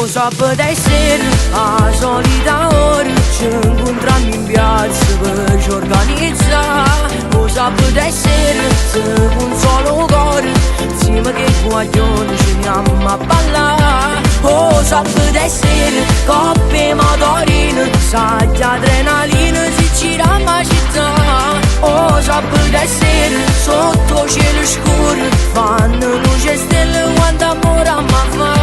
sabato e sera, a solita ora, ci incontriamo in piazza per ci organizzare. Lo sabato e sera, se con solo cuore, insieme che guaglione ci andiamo a ballare. Oh, sabato e sera, coppe motorine, saggi adrenalina, si gira la città. Oh, sabato e sera, sotto cielo scuro, fanno luce e stelle quanto amore a me fa.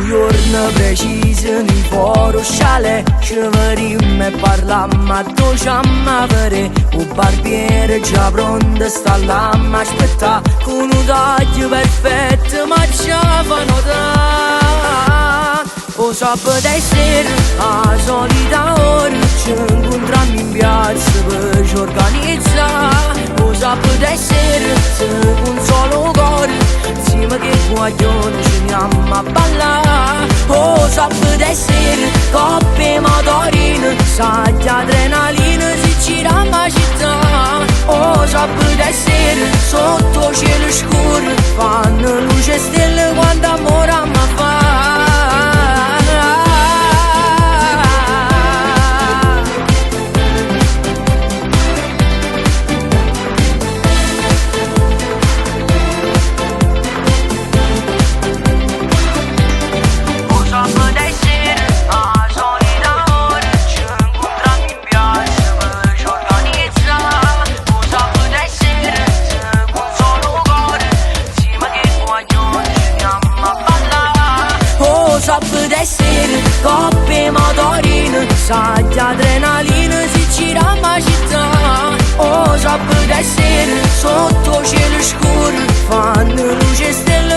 Giorno preciso di fuori sciale, ci vedremo e parlammo a docciamo a vedere. Un barbiere già pronto sta là a aspettare, con un taglio perfetto ma ci fa notare. O sabato e sera, a solita ora, ci incontriamo in piazza per ci organizzare. O sabato e sera, se con solo cuore, insieme che guaglione ci andiamo a ballare. Oh, sabato e sera, coppe motorine, saggi adrenalina, si gira la città. Oh, sabato e sera, sotto cielo scuro, fanno luce e stelle quanto amore a me fa. Sabato e sera, coppe motorine, saggi adrenalina, si gira la città. Oh, sabato e sera, sotto cielo scuro, fanno luce e stelle